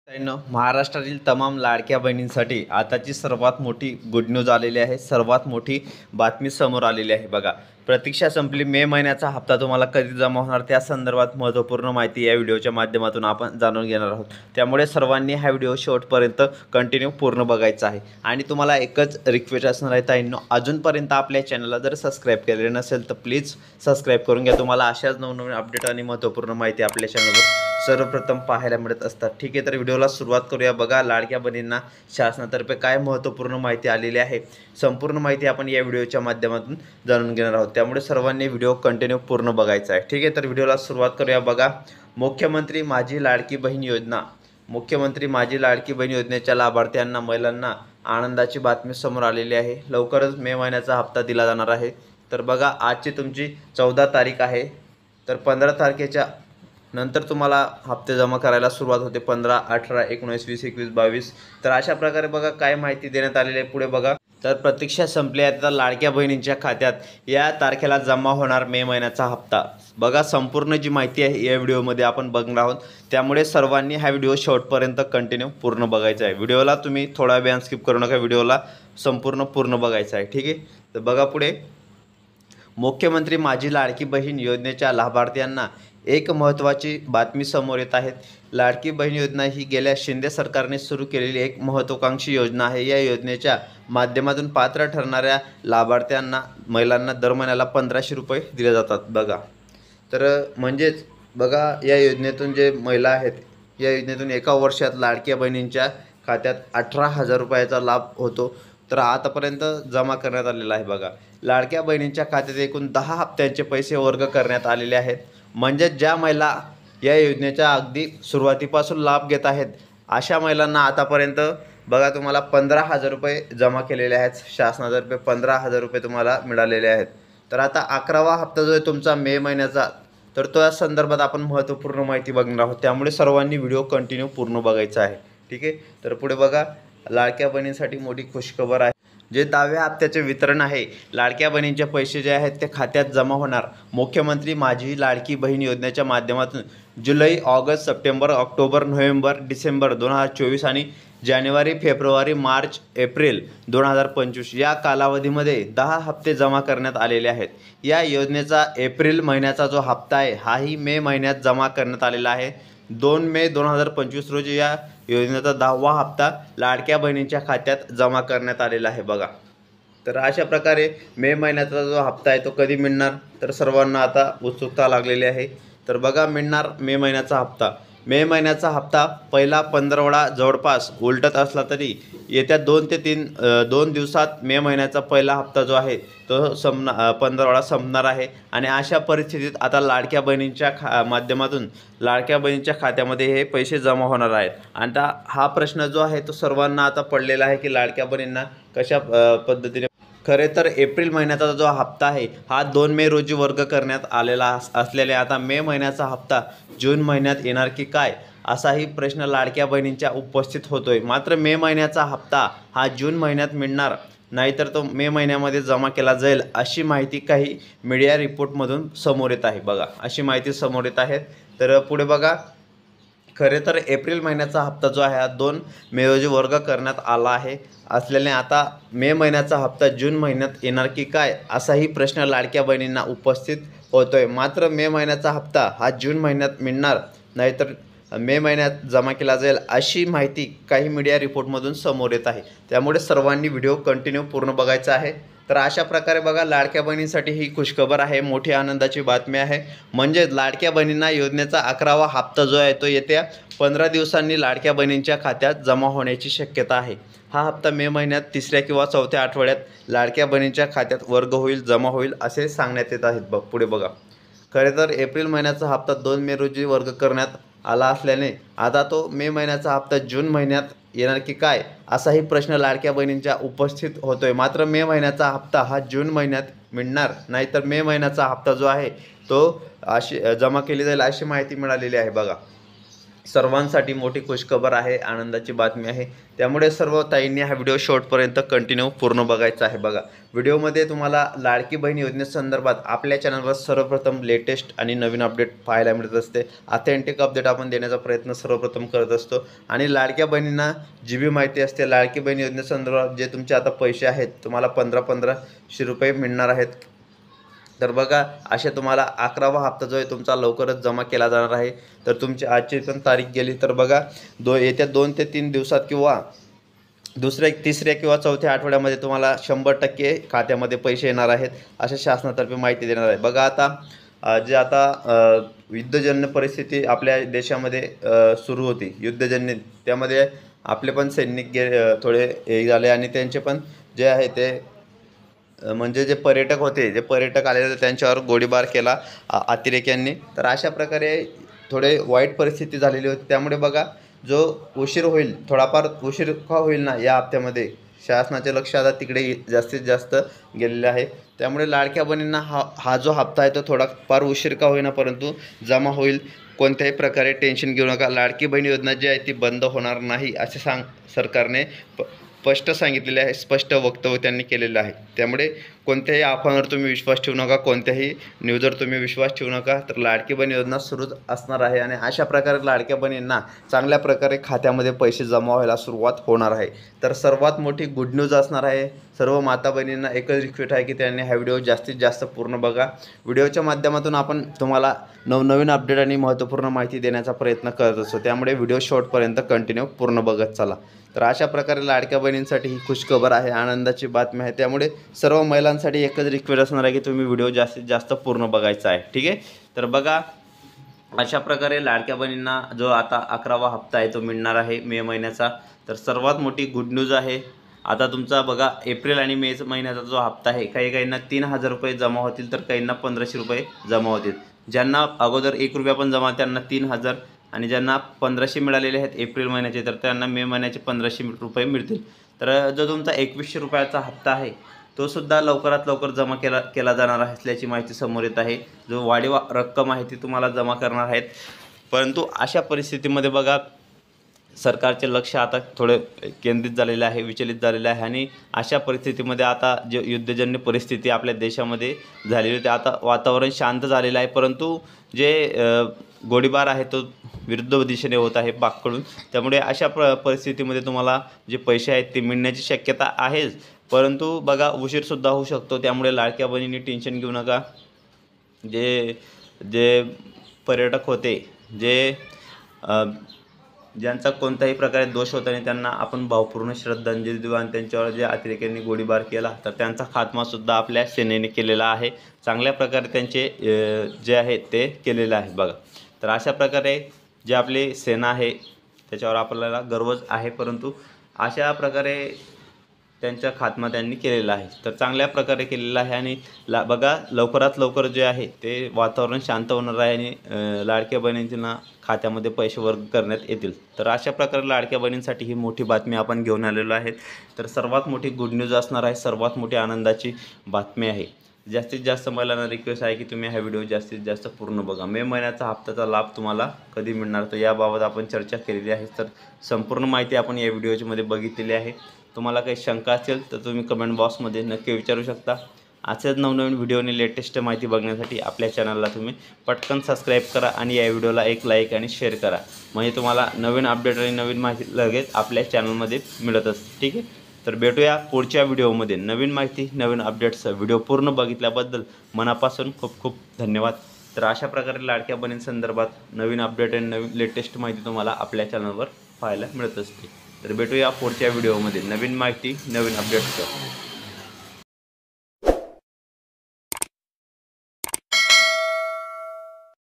महाराष्ट्रातील तमाम लाडक्या बहिणींसाठी आताची सर्वात मोठी गुड न्यूज आलेली आहे। सर्वात मोठी बातमी समोर आलेली आहे। बघा, प्रतीक्षा संपली। मे महिन्याचा हप्ता तुम्हाला कधी जमा होणार त्या संदर्भात महत्त्वपूर्ण माहिती या व्हिडिओच्या माध्यमातून आपण जाणून घेणार आहोत। त्यामुळे सर्वांनी हा व्हिडिओ शेवटपर्यंत कंटिन्यू पूर्ण बघायचा आहे। आणि तुम्हाला एकच रिक्वेस्ट असणार आहे ताईंनो, अजूनपर्यंत आपल्या चॅनलला जर सबस्क्राइब केलेले नसेल तर प्लीज सबस्क्राइब करून घ्या। तुम्हाला अशाच नवनवीन अपडेट आणि महत्त्वपूर्ण माहिती आपल्या चॅनलवर सर्वप्रथम पाहायला मिळत असतात। ठीक आहे, तर व्हिडिओला सुरुवात करूया। बघा, लाडक्या बहिणींना शासनातर्फे काय महत्त्वपूर्ण माहिती आलेली आहे, संपूर्ण माहिती आपण या व्हिडिओच्या माध्यमातून जाणून घेणार आहोत। त्यामुळे सर्वांनी व्हिडिओ कंटिन्यू पूर्ण बघायचा आहे। ठीक आहे, तर व्हिडिओला सुरुवात करूया। बघा, मुख्यमंत्री माझी लाडकी बहीण योजना, मुख्यमंत्री माझी लाडकी बहीण योजनेच्या लाभार्थ्यांना महिलांना आनंदाची बातमी समोर आलेली आहे। लवकरच मे महिन्याचा हप्ता दिला जाणार आहे। तर बघा, आजची तुमची 14 तारीख आहे। तर 15 तारखेच्या नंतर तुम्हाला हप्ते जमा करायला सुरुवात होते। 15, 18, 19, 20, 21, 22। तर अशा प्रकारे बघा काय माहिती देण्यात आलेली आहे। पुढे बघा, तर प्रतीक्षा संपली आहे। तर लाडक्या बहिणींच्या खात्यात या तारखेला जमा होणार मे महिन्याचा हप्ता। बघा, संपूर्ण जी माहिती आहे या व्हिडिओमध्ये आपण बघणार आहोत। त्यामुळे सर्वांनी हा व्हिडिओ शेवटपर्यंत कंटिन्यू पूर्ण बघायचा आहे। व्हिडिओला तुम्ही थोडा वेळ स्किप करू नका, व्हिडिओला संपूर्ण पूर्ण बघायचा आहे। ठीक आहे, तर बघा पुढे, मुख्यमंत्री माझी लाडकी बहीण योजनेच्या लाभार्थ्यांना एक महत्त्वाची बातमी समोर येत आहे। लाडकी बहीण योजना ही गेल्या शिंदे सरकारने सुरू केलेली एक महत्त्वाकांक्षी योजना आहे। या योजनेच्या माध्यमातून पात्र ठरणाऱ्या लाभार्थ्यांना महिलांना दर महिन्याला 1500 रुपये दिले जातात। बघा, तर म्हणजेच बघा, या योजनेतून जे महिला आहेत, या योजनेतून एका वर्षात लाडक्या बहिणींच्या खात्यात 18,000 रुपयाचा लाभ होतो। तर आतापर्यंत जमा करण्यात आलेला आहे। बघा, लाडक्या बहिणींच्या खात्यात एकूण 10 हप्त्यांचे पैसे वर्ग करण्यात आलेले आहेत। म्हणजे ज्या महिला या योजनेच्या अगदी सुरुवातीपासून लाभ घेत आहेत अशा महिलांना आतापर्यंत बघा तुम्हाला 15,000 रुपये जमा केलेले आहेत। शासनातर्फे 15,000 रुपये तुम्हाला मिळालेले आहेत। तर आता 11वा हप्ता जो आहे तुमचा मे महिन्याचा, तर त्या संदर्भात आपण महत्त्वपूर्ण माहिती बघणार आहोत। त्यामुळे सर्वांनी व्हिडिओ कंटिन्यू पूर्ण बघायचा आहे। ठीक आहे, तर पुढे बघा, लाडक्या बहिणींसाठी मोठी खुशखबर आहे। जे 10व्या हप्त्याचे वितरण आहे, लाडक्या बहिणींचे पैसे जे आहेत ते खात्यात जमा होणार। मुख्यमंत्री माझी लाडकी बहीण योजनेच्या माध्यमातून July, August, September, October, November, December 2024 आणि जानेवारी, फेब्रुवारी, मार्च, एप्रिल 2025 या कालावधीमध्ये 10 हप्ते जमा करण्यात आलेले आहेत। या योजनेचा एप्रिल महिन्याचा जो हप्ता आहे हाही मे महिन्यात जमा करण्यात आलेला आहे। 2 मे 2025 रोजी या योजनेचा 10वा हप्ता लाडक्या बहिणींच्या खात्यात जमा करण्यात आलेला आहे। बघा, तर अशा प्रकारे मे महिन्याचा जो हप्ता आहे तो कधी मिळणार, तर सर्वांना आता उत्सुकता लागलेली आहे। तर बघा, मिळणार मे महिन्याचा हप्ता। मे महिन्याचा हप्ता पहिला 15वडा जवळपास उलटत असला तरी येत्या 2 ते 2 दिवसात मे महिन्याचा पहिला हप्ता जो आहे तो 15वडा संपणार आहे। आणि अशा परिस्थितीत आता लाडक्या बहिणींच्या माध्यमातून लाडक्या बहिणींच्या खात्यामध्ये हे पैसे जमा होणार आहेत। आता हा प्रश्न जो आहे तो सर्वांना आता पडलेला आहे की लाडक्या बहिणींना कशा पद्धतीने, खरे तर एप्रिल महिन्याचा जो हप्ता आहे हा 2 मे रोजी वर्ग करण्यात आलेला असलेले आता मे महिन्याचा हप्ता जून महिन्यात येणार की काय, असाही प्रश्न लाडक्या बहिणींच्या उपस्थित होतोय। मात्र मे महिन्याचा हप्ता हा जून महिन्यात मिळणार, नाहीतर तो मे महिन्यामध्ये जमा केला जाईल, अशी माहिती काही मीडिया रिपोर्टमधून समोर येत आहे। बघा, अशी माहिती समोर येत आहे। तर पुढे बघा, खरे तर एप्रिल महिन्याचा हप्ता जो आहे हा 2 मे रोजी वर्ग करण्यात आला आहे असल्याने आता मे महिन्याचा हप्ता जून महिन्यात येणार की काय, असाही प्रश्न लाडक्या बहिणींना उपस्थित होतोय। मात्र मे महिन्याचा हप्ता हा जून महिन्यात मिळणार, नाहीतर मे महिन्यात जमा केला जाईल, अशी माहिती काही मीडिया रिपोर्टमधून समोर येत आहे। त्यामुळे सर्वांनी व्हिडिओ कंटिन्यू पूर्ण बघायचा आहे। तर अशा प्रकारे बघा, लाडक्या बहिणींसाठी ही खुशखबर आहे, मोठी आनंदाची बातमी आहे। म्हणजे लाडक्या बहिणींना योजनेचा 11वा हप्ता जो आहे तो येत्या 15 दिवसांनी लाडक्या बहिणींच्या खात्यात जमा होण्याची शक्यता आहे। हा हप्ता मे महिन्यात 3ऱ्या किंवा 4थ्या आठवड्यात लाडक्या बहिणींच्या खात्यात वर्ग होईल, जमा होईल असे सांगण्यात येत आहेत। पुढे बघा, खरे तर एप्रिल महिन्याचा हप्ता 2 मे रोजी वर्ग करण्यात आला असल्याने आता तो मे महिन्याचा हप्ता जून महिन्यात येणार की काय, असाही प्रश्न लाडक्या बहिणींच्या उपस्थित होतोय। मात्र मे महिन्याचा हप्ता हा जून महिन्यात मिळणार, नाहीतर मे महिन्याचा हप्ता जो आहे तो अशी जमा केली जाईल, अशी माहिती मिळालेली आहे। बघा, सर्वांसाठी मोठी खुशखबर आहे, आनंदाची बातमी आहे। त्यामुळे सर्व ताईंनी हा व्हिडिओ शेवटपर्यंत कंटिन्यू पूर्ण बघायचा आहे। बघा, व्हिडिओमध्ये तुम्हाला लाडकी बहीण योजनेसंदर्भात आपल्या चॅनलवर सर्वप्रथम लेटेस्ट आणि नवीन अपडेट पाहायला मिळत असते। ऑथेंटिक अपडेट आपण देण्याचा प्रयत्न सर्वप्रथम करत असतो आणि लाडक्या बहिणींना जी बी माहिती असते लाडकी बहीण योजनेसंदर्भात जे तुमचे आता पैसे आहेत तुम्हाला 1500 रुपये मिळणार आहेत। तर बघा, असे तुम्हाला 11वा हप्ता जो आहे तुमचा लवकरच जमा केला जाणार आहे। तर तुमची आजची पण तारीख गेली तर बघा येत्या 2 ते 3 दिवसात किंवा दुसऱ्या तिसऱ्या किंवा चौथ्या आठवड्यामध्ये तुम्हाला 100% खात्यामध्ये पैसे येणार आहेत, अशा शासनातर्फे माहिती देणार आहे। बघा आता युद्धजन्य परिस्थिती आपल्या देशामध्ये सुरू होती, युद्धजन्य, त्यामध्ये आपले पण सैनिक थोडे हे झाले आणि त्यांचे पण जे आहे ते म्हणजे जे पर्यटक होते, जे पर्यटक आलेले होते त्यांच्यावर गोळीबार केला अतिरेक्यांनी। तर अशा प्रकारे थोडे वाईट परिस्थिती झालेली होती। त्यामुळे बघा, जो उशीर होईल, थोडाफार उशीर का होईल ना, या हप्त्यामध्ये शासनाचे लक्ष आता तिकडे जास्तीत जास्त गेलेले आहे। त्यामुळे लाडक्या बहिणींना हा जो हप्ता आहे तो थोडाफार उशीर का होईना परंतु जमा होईल। कोणत्याही प्रकारे टेन्शन घेऊ नका, लाडकी बहीण योजना जी आहे ती बंद होणार नाही असे सरकारने स्पष्ट सांगितलेले आहे, स्पष्ट वक्तव्य त्यांनी केलेलं आहे। त्यामुळे कोणत्याही अफवांवर तुम्ही विश्वास ठेवू नका, कोणत्याही न्यूजवर तुम्ही विश्वास ठेवू नका। तर लाडकी बहीण योजना सुरूच असणार आहे आणि अशा प्रकारे लाडक्या बहिणींना चांगल्या प्रकारे खात्यामध्ये पैसे जमा व्हायला सुरुवात होणार आहे। तर सर्वात मोठी गुड न्यूज असणार आहे। सर्व माता बहिणींना एकच रिक्वेस्ट आहे की त्यांनी हा व्हिडिओ जास्तीत जास्त पूर्ण बघा। व्हिडिओच्या माध्यमातून आपण तुम्हाला नवनवीन अपडेट आणि महत्त्वपूर्ण माहिती देण्याचा प्रयत्न करत असतो, त्यामुळे व्हिडिओ शेवटपर्यंत कंटिन्यू पूर्ण बघत चला। तर अशा प्रकारे लाडक्या बहिणींसाठी ही खुशखबर आहे, आनंदाची बातमी आहे। त्यामुळे सर्व महिलांसाठी एकच रिक्वेस्ट असणार आहे की तुम्ही व्हिडिओ जास्तीत जास्त पूर्ण बघायचा आहे, ठीक आहे। तर बघा, अशा प्रकारे लाडक्या बहिणींना जो आता 11वा हप्ता आहे तो मिळणार आहे मे महिन्याचा। तर सर्वात मोठी गुड न्यूज आहे। आता तुमचा बघा एप्रिल आणि मे महिन्याचा जो हप्ता आहे, काहींना 3000 रुपये जमा होतील तर काहींना 1500 रुपये जमा होतील। ज्यांना अगोदर 1 रुपया पण जमा त्यांना 3000 आणि ज्यांना 1500 मिळालेले आहेत एप्रिल महिन्याचे तर त्यांना मे महिन्याचे 1500 रुपये मिळतील। तर जो तुमचा 2100 रुपयाचा हप्ता आहे तो सुद्धा लवकरात लवकर जमा केला जाणार असल्याची माहिती समोर येत आहे। जो वाढीव रक्कम आहे ती तुम्हाला जमा करणार आहेत, परंतु अशा परिस्थितीमध्ये बघा सरकारचे लक्ष आता थोडे केंद्रित झालेले आहे, विचलित झालेले आहे आणि अशा परिस्थितीमध्ये आता जे युद्धजन्य परिस्थिती आपल्या देशामध्ये झालेली होती, आता वातावरण शांत झालेलं आहे, परंतु जे गोळीबार आहे तो विरुद्ध दिशेने होत आहे पाककडून। त्यामुळे अशा परिस्थितीमध्ये तुम्हाला जे पैसे आहेत ते मिळण्याची शक्यता आहेच, परंतु बघा उशीरसुद्धा होऊ शकतो। त्यामुळे लाडक्या बहिणींनी टेन्शन घेऊ नका। जे जे पर्यटक होते, ज्यांचा कोणत्याही प्रकारे दोष होता आणि त्यांना आपण भावपूर्ण श्रद्धांजली देऊ आणि त्यांच्यावर जे अतिरेक्यांनी गोळीबार केला तर त्यांचा खात्मासुद्धा आपल्या सेनेने केलेला आहे। चांगल्या प्रकारे त्यांचे जे आहे ते केलेलं आहे बघा। तर अशा प्रकारे जे आपली सेना आहे त्याच्यावर आपल्याला गर्वच आहे, परंतु अशा प्रकारे त्यांचा खात्मा त्यांनी केलेला आहे। तर चांगल्या प्रकारे केलेला आहे आणि बघा लवकरात लवकर जे आहे ते वातावरण शांत होणार आहे आणि लाडक्या बहिणींना खात्यामध्ये पैसे वर्ग करण्यात येतील। तर अशा प्रकारे लाडक्या बहिणींसाठी ही मोठी बातमी आपण घेऊन आलेलो आहे। तर सर्वात मोठी गुड न्यूज असणार आहे, सर्वात मोठी आनंदाची बातमी आहे। जास्तीत जास्त महिलांना रिक्वेस्ट आहे की तुम्ही हा व्हिडिओ जास्तीत जास्त पूर्ण बघा। मे महिन्याचा हप्त्याचा लाभ तुम्हाला कधी मिळणार तर याबाबत आपण चर्चा केलेली आहे। तर संपूर्ण माहिती आपण या व्हिडिओमध्ये बघितलेली आहे। तुम्हाला काही शंका असेल तर तुम्ही कमेंट बॉक्समध्ये नक्की विचारू शकता। असेच नवनवीन व्हिडिओ आणि लेटेस्ट माहिती बघण्यासाठी आपल्या चॅनलला तुम्ही पटकन सबस्क्राईब करा आणि या व्हिडिओला एक लाईक आणि शेअर करा, म्हणजे तुम्हाला नवीन अपडेट आणि नवीन माहिती लगेच आपल्या चॅनलमध्ये मिळत असते, ठीक आहे। तर भेटूया पुढच्या व्हिडिओमध्ये नवीन माहिती नवीन अपडेट्स। व्हिडिओ पूर्ण बघितल्याबद्दल मनापासून खूप खूप धन्यवाद। तर अशा प्रकारे लाडक्या बहिणींसंदर्भात नवीन अपडेट आणि नवीन लेटेस्ट माहिती तुम्हाला आपल्या चॅनलवर पाहायला मिळत असते। तर भेटूया पुढच्या व्हिडिओमध्ये नवीन माहिती नवीन अपडेट्स।